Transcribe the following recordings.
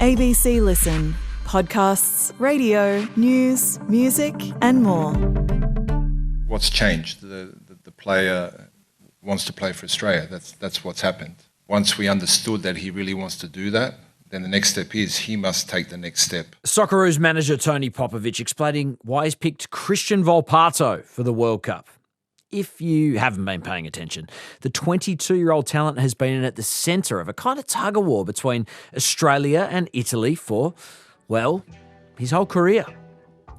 ABC Listen. Podcasts, radio, news, music and more. What's changed? The player wants to play for Australia. That's what's happened. Once we understood that he really wants to do that, then the next step is he must take the next step. Socceroos manager Tony Popovic explaining why he's picked Cristian Volpato for the World Cup. If you haven't been paying attention, the 22-year-old talent has been at the centre of a kind of tug-of-war between Australia and Italy for, well, his whole career.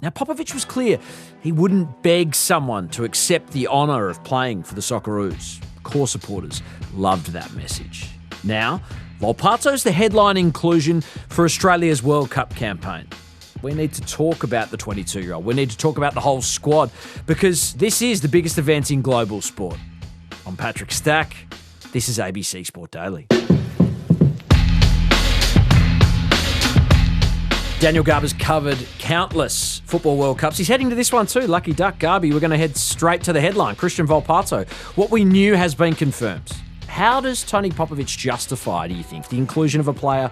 Now, Popovic was clear he wouldn't beg someone to accept the honour of playing for the Socceroos. Core supporters loved that message. Now, Volpato's the headline inclusion for Australia's World Cup campaign. We need to talk about the 22-year-old. We need to talk about the whole squad because this is the biggest event in global sport. I'm Patrick Stack. This is ABC Sport Daily. Daniel Garb has covered countless football World Cups. He's heading to this one too. Lucky duck, Garby. We're going to head straight to the headline. Cristian Volpato. What we knew has been confirmed. How does Tony Popovic justify, do you think, the inclusion of a player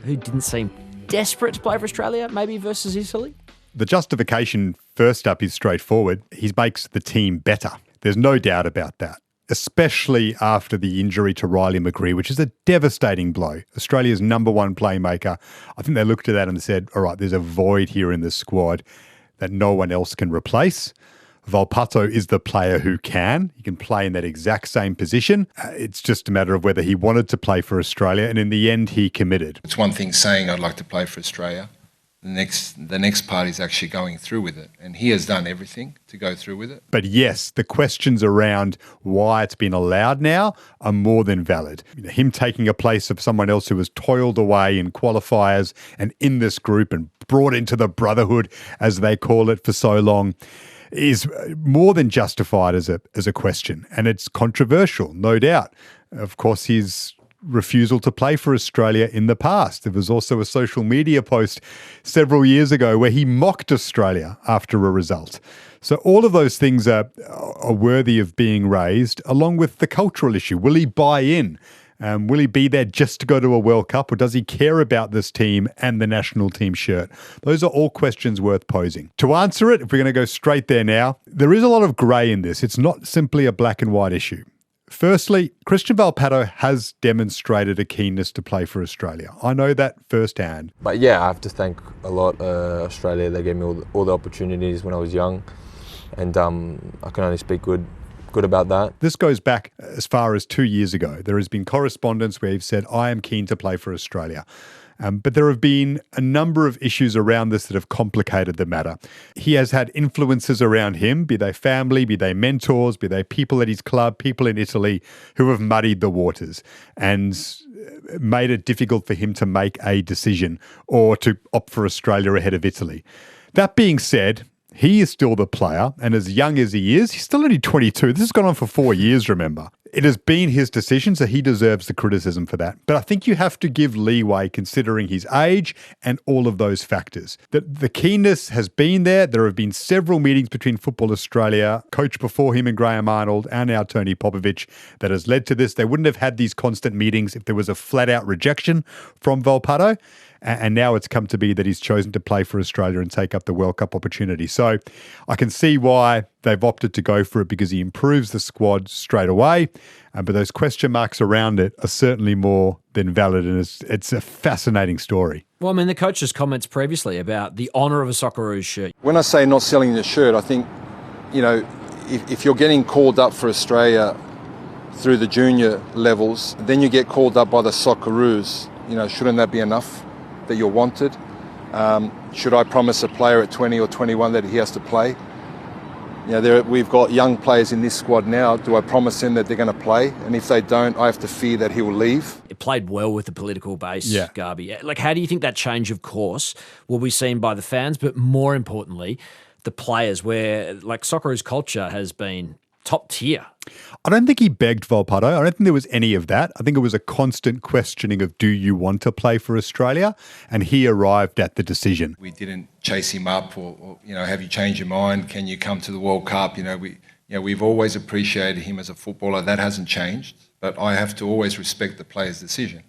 who didn't seem desperate to play for Australia, maybe versus Italy? The justification, first up, is straightforward. He makes the team better. There's no doubt about that, especially after the injury to Riley McGree, which is a devastating blow. Australia's number one playmaker. I think they looked at that and said, all right, there's a void here in the squad that no one else can replace. Volpato is the player who can. He can play in that exact same position. It's just a matter of whether he wanted to play for Australia, and in the end, he committed. It's one thing saying I'd like to play for Australia. The next part is actually going through with it, and he has done everything to go through with it. But yes, the questions around why it's been allowed now are more than valid. Him taking a place of someone else who has toiled away in qualifiers and in this group and brought into the brotherhood, as they call it, for so long, is more than justified as a question. And it's controversial, no doubt. Of course, his refusal to play for Australia in the past. There was also a social media post several years ago where he mocked Australia after a result. So all of those things are worthy of being raised, along with the cultural issue. Will he buy in? Will he be there just to go to a World Cup, or does he care about this team and the national team shirt? Those are all questions worth posing. To answer it, if we're going to go straight there now, there is a lot of grey in this. It's not simply a black and white issue. Firstly, Cristian Volpato has demonstrated a keenness to play for Australia. I know that firsthand. But yeah, I have to thank a lot Australia. They gave me all the opportunities when I was young, and I can only speak good about that. This goes back as far as 2 years ago. There has been correspondence where he's said, I am keen to play for Australia. But there have been a number of issues around this that have complicated the matter. He has had influences around him, be they family, be they mentors, be they people at his club, people in Italy, who have muddied the waters and made it difficult for him to make a decision or to opt for Australia ahead of Italy. That being said, he is still the player, and as young as he is, he's still only 22. This has gone on for 4 years, remember. It has been his decision, so he deserves the criticism for that. But I think you have to give leeway considering his age and all of those factors. The keenness has been there. There have been several meetings between Football Australia, coach before him and Graham Arnold, and now Tony Popovic, that has led to this. They wouldn't have had these constant meetings if there was a flat-out rejection from Volpato. And now it's come to be that he's chosen to play for Australia and take up the World Cup opportunity. So I can see why they've opted to go for it, because he improves the squad straight away. But those question marks around it are certainly more than valid, and it's a fascinating story. Well, I mean, the coach's comments previously about the honour of a Socceroos shirt. When I say not selling the shirt, I think, if you're getting called up for Australia through the junior levels, then you get called up by the Socceroos. Shouldn't that be enough that you're wanted? Should I promise a player at 20 or 21 that he has to play? We've got young players in this squad now. Do I promise him that they're going to play? And if they don't, I have to fear that he will leave. It played well with the political base, yeah. Garby. How do you think that change of course will be seen by the fans, but more importantly, the players, where Socceroos culture has been top tier? I don't think he begged Volpato. I don't think there was any of that. I think it was a constant questioning of, do you want to play for Australia? And he arrived at the decision. We didn't chase him up or have you changed your mind? Can you come to the World Cup? We've always appreciated him as a footballer. That hasn't changed. But I have to always respect the player's decision.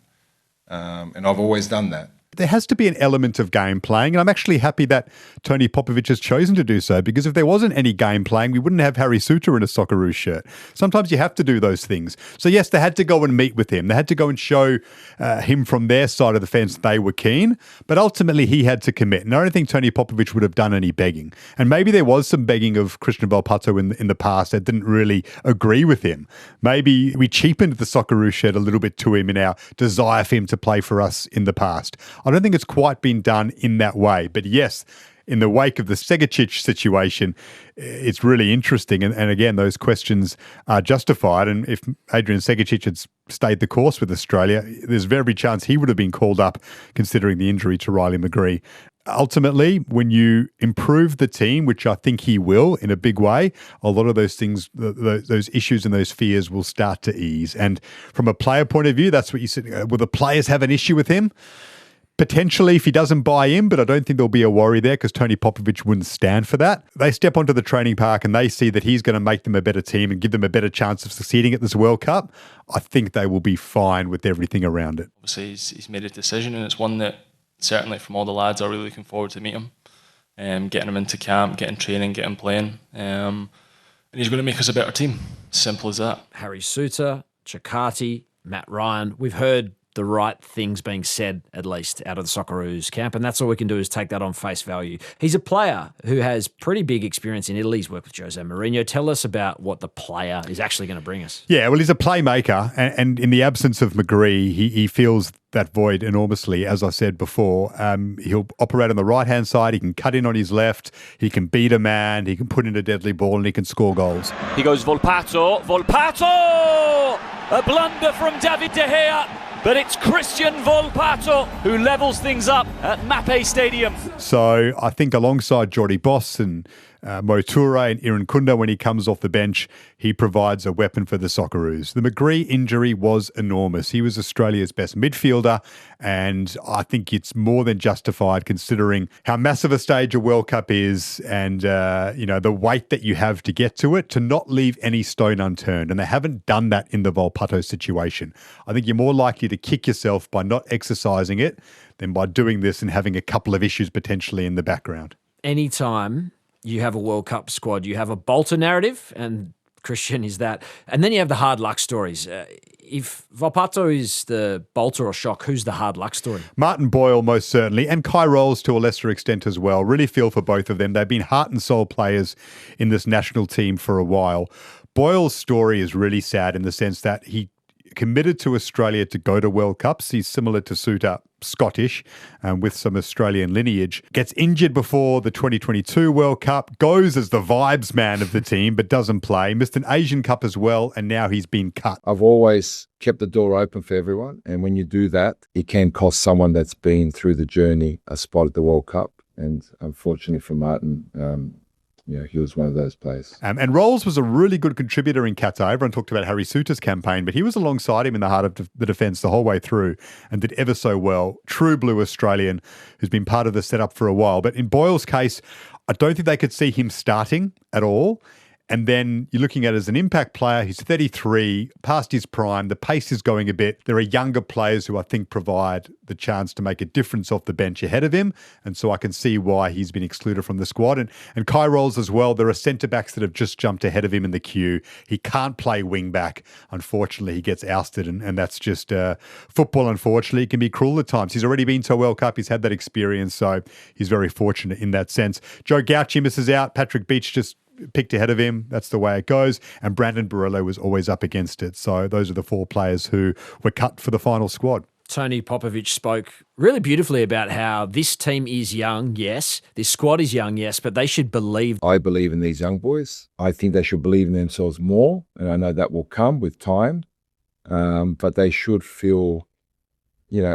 And I've always done that. There has to be an element of game playing, and I'm actually happy that Tony Popovic has chosen to do so, because if there wasn't any game playing, we wouldn't have Harry Suter in a Socceroos shirt. Sometimes you have to do those things. So yes, they had to go and meet with him. They had to go and show him from their side of the fence they were keen, but ultimately he had to commit. And I don't think Tony Popovic would have done any begging. And maybe there was some begging of Cristian Volpato in the past that didn't really agree with him. Maybe we cheapened the Socceroos shirt a little bit to him in our desire for him to play for us in the past. I don't think it's quite been done in that way. But yes, in the wake of the Segicic situation, it's really interesting. And again, those questions are justified. And if Adrian Segicic had stayed the course with Australia, there's every chance he would have been called up, considering the injury to Riley McGree. Ultimately, when you improve the team, which I think he will in a big way, a lot of those things, those issues and those fears will start to ease. And from a player point of view, that's what you said. Will the players have an issue with him? Potentially, if he doesn't buy in, but I don't think there'll be a worry there because Tony Popovic wouldn't stand for that. They step onto the training park and they see that he's going to make them a better team and give them a better chance of succeeding at this World Cup. I think they will be fine with everything around it. Obviously, he's made a decision, and it's one that certainly from all the lads are really looking forward to meet him, getting him into camp, getting training, getting playing, and he's going to make us a better team. Simple as that. Harry Suter, Chakati, Matt Ryan. We've heard the right things being said, at least, out of the Socceroos camp, and that's all we can do is take that on face value. He's a player who has pretty big experience in Italy. He's worked with Jose Mourinho. Tell us about what the player is actually going to bring us. Yeah, well, he's a playmaker, and in the absence of McGree, he feels that void enormously. As I said before, he'll operate on the right-hand side. He can cut in on his left. He can beat a man. He can put in a deadly ball, and he can score goals. He goes Volpato. Volpato! A blunder from David De Gea. But it's Cristian Volpato who levels things up at Mapei Stadium. So I think alongside Jordi Boss and Mo Toure and Iran Kunda, when he comes off the bench, he provides a weapon for the Socceroos. The McGree injury was enormous. He was Australia's best midfielder, and I think it's more than justified considering how massive a stage a World Cup is and the weight that you have to get to it, to not leave any stone unturned. And they haven't done that in the Volpato situation. I think you're more likely to kick yourself by not exercising it than by doing this and having a couple of issues potentially in the background. Anytime you have a World Cup squad, you have a bolter narrative, and Cristian is that. And then you have the hard luck stories. If Volpato is the bolter or shock, who's the hard luck story? Martin Boyle, most certainly, and Kai Rolls to a lesser extent as well. Really feel for both of them. They've been heart and soul players in this national team for a while. Boyle's story is really sad in the sense that he committed to Australia to go to World Cups. He's similar to Suter, Scottish, with some Australian lineage. Gets injured before the 2022 World Cup, goes as the vibes man of the team, but doesn't play. Missed an Asian Cup as well, and now he's been cut. I've always kept the door open for everyone, and when you do that, it can cost someone that's been through the journey a spot at the World Cup. And unfortunately for Martin, he was one of those players. And Rolls was a really good contributor in Qatar. Everyone talked about Harry Suter's campaign, but he was alongside him in the heart of the defence the whole way through and did ever so well. True blue Australian who's been part of the setup for a while. But in Boyle's case, I don't think they could see him starting at all. And then you're looking at it as an impact player. He's 33, past his prime. The pace is going a bit. There are younger players who I think provide the chance to make a difference off the bench ahead of him. And so I can see why he's been excluded from the squad. And Kai Rolls as well. There are centre-backs that have just jumped ahead of him in the queue. He can't play wing-back. Unfortunately, he gets ousted. And that's just football, unfortunately. It can be cruel at times. He's already been to a World Cup. He's had that experience. So he's very fortunate in that sense. Joe Gauci misses out. Patrick Beach just picked ahead of him. That's the way it goes. And Brandon Barello was always up against it. So those are the four players who were cut for the final squad. Tony Popovic spoke really beautifully about how this team is young, yes. This squad is young, yes, but they should believe. I believe in these young boys. I think they should believe in themselves more. And I know that will come with time. But they should feel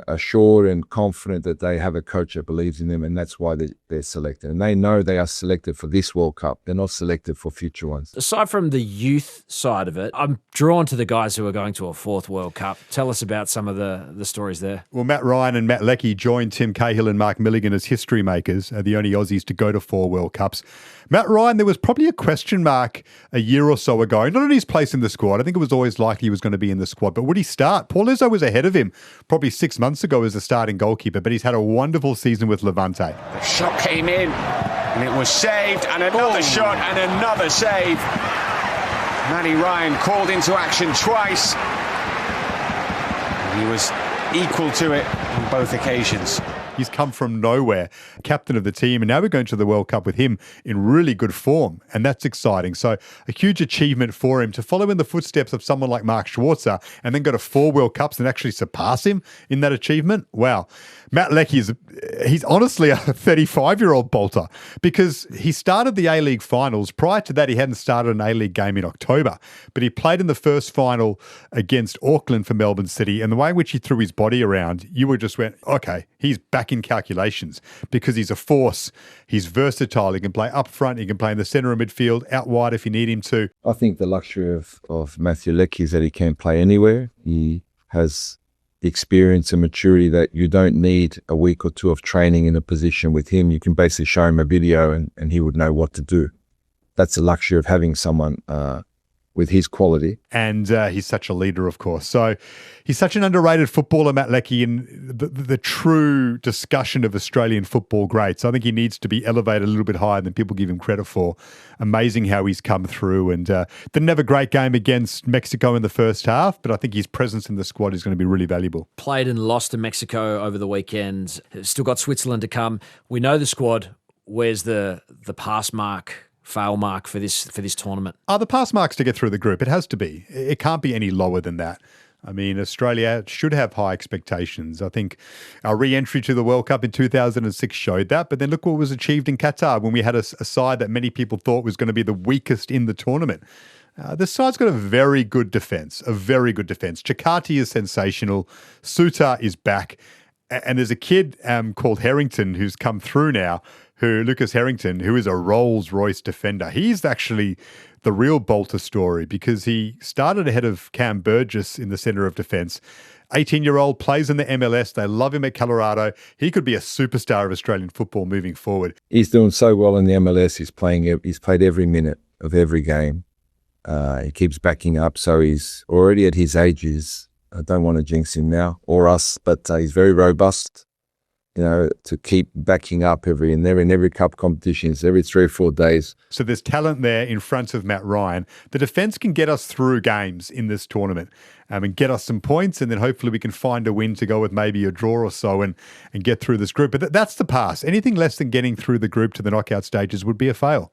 assured and confident that they have a coach that believes in them, and that's why they're selected. And they know they are selected for this World Cup. They're not selected for future ones. Aside from the youth side of it, I'm drawn to the guys who are going to a fourth World Cup. Tell us about some of the stories there. Well, Matt Ryan and Matt Leckie joined Tim Cahill and Mark Milligan as history makers, the only Aussies to go to 4 World Cups. Matt Ryan, there was probably a question mark a year or so ago, not on his place in the squad. I think it was always likely he was going to be in the squad, but would he start? Paul Izzo was ahead of him, probably 6 months ago as a starting goalkeeper, but he's had a wonderful season with Levante. The shot came in, and it was saved, and another shot, and another save. Matty Ryan called into action twice. He was equal to it on both occasions. He's come from nowhere, captain of the team, and now we're going to the World Cup with him in really good form, and that's exciting. So a huge achievement for him to follow in the footsteps of someone like Mark Schwarzer and then go to 4 World Cups and actually surpass him in that achievement. Wow. Matt Leckie he's honestly a 35-year-old bolter because he started the A-League finals. Prior to that, he hadn't started an A-League game in October, but he played in the first final against Auckland for Melbourne City, and the way in which he threw his body around, you would just went, okay, he's back in calculations because he's a force. He's versatile. He can play up front. He can play in the centre of midfield, out wide if you need him to. I think the luxury of Matthew Leckie is that he can play anywhere. He has experience and maturity that you don't need a week or two of training in a position with him. You can basically show him a video and he would know what to do. That's the luxury of having someone with his quality. And he's such a leader, of course. So he's such an underrated footballer, Matt Leckie, and the true discussion of Australian football greats. I think he needs to be elevated a little bit higher than people give him credit for. Amazing how he's come through, and didn't have a great game against Mexico in the first half, but I think his presence in the squad is going to be really valuable. Played and lost to Mexico over the weekend. Still got Switzerland to come. We know the squad. Where's the pass mark? Fail mark for this tournament? The pass marks to get through the group. It has to be. It can't be any lower than that. I mean, Australia should have high expectations. I think our re-entry to the World Cup in 2006 showed that. But then look what was achieved in Qatar when we had a side that many people thought was going to be the weakest in the tournament. This side's got a very good defence, Chakati is sensational. Suter is back. And there's a kid called Harrington who's come through now, Lucas Harrington, who is a Rolls-Royce defender. He's actually the real bolter story because he started ahead of Cam Burgess in the centre of defence. 18-year-old, plays in the MLS. They love him at Colorado. He could be a superstar of Australian football moving forward. He's doing so well in the MLS. He's played every minute of every game. He keeps backing up, so he's already at his ages. I don't want to jinx him now or us, but he's very robust. You know, to keep backing up in every cup competitions, every 3 or 4 days. So there's talent there in front of Matt Ryan. The defence can get us through games in this tournament and get us some points, and then hopefully we can find a win to go with maybe a draw or so and get through this group. But that's the pass. Anything less than getting through the group to the knockout stages would be a fail.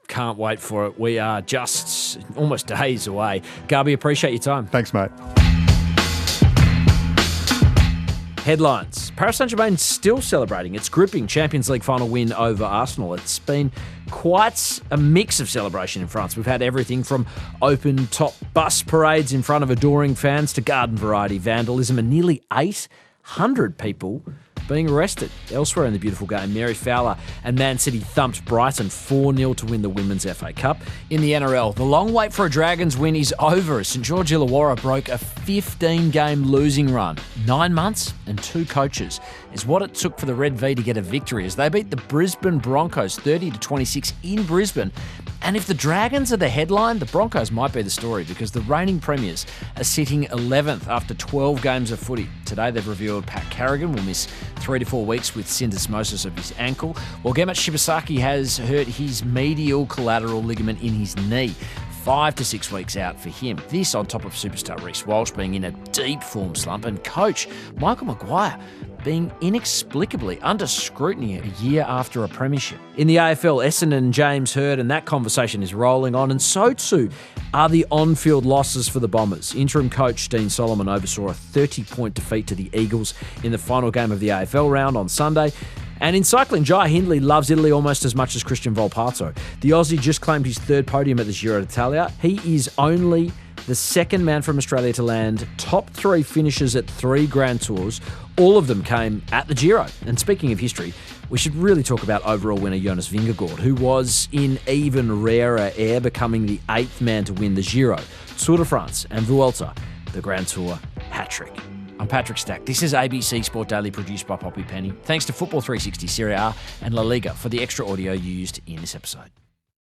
Can't wait for it. We are just almost days away. Garby, appreciate your time. Thanks, mate. Headlines. Paris Saint-Germain still celebrating its gripping Champions League final win over Arsenal. It's been quite a mix of celebration in France. We've had everything from open-top bus parades in front of adoring fans to garden variety vandalism and nearly 800 people being arrested. Elsewhere in the beautiful game, Mary Fowler and Man City thumped Brighton 4-0 to win the Women's FA Cup. In the NRL, the long wait for a Dragons win is over as St George Illawarra broke a 15-game losing run. 9 months and 2 coaches is what it took for the Red V to get a victory as they beat the Brisbane Broncos 30-26 in Brisbane. And if the Dragons are the headline, the Broncos might be the story because the reigning premiers are sitting 11th after 12 games of footy. Today they've revealed Pat Carrigan will miss 3 to 4 weeks with syndesmosis of his ankle, while Gemet Shibasaki has hurt his medial collateral ligament in his knee. 5 to 6 weeks out for him. This on top of superstar Reece Walsh being in a deep form slump and coach Michael Maguire being inexplicably under scrutiny a year after a premiership. In the AFL, Essendon, James Hird, and that conversation is rolling on, and so too are the on-field losses for the Bombers. Interim coach Dean Solomon oversaw a 30-point defeat to the Eagles in the final game of the AFL round on Sunday. And in cycling, Jai Hindley loves Italy almost as much as Cristian Volpato. The Aussie just claimed his 3rd podium at the Giro d'Italia. He is only the 2nd man from Australia to land top 3 finishes at 3 Grand Tours. All of them came at the Giro. And speaking of history, we should really talk about overall winner Jonas Vingegaard, who was in even rarer air, becoming the 8th man to win the Giro, Tour de France and Vuelta, the Grand Tour hat-trick. I'm Patrick Stack. This is ABC Sport Daily, produced by Poppy Penny. Thanks to Football 360, Serie A and La Liga for the extra audio you used in this episode.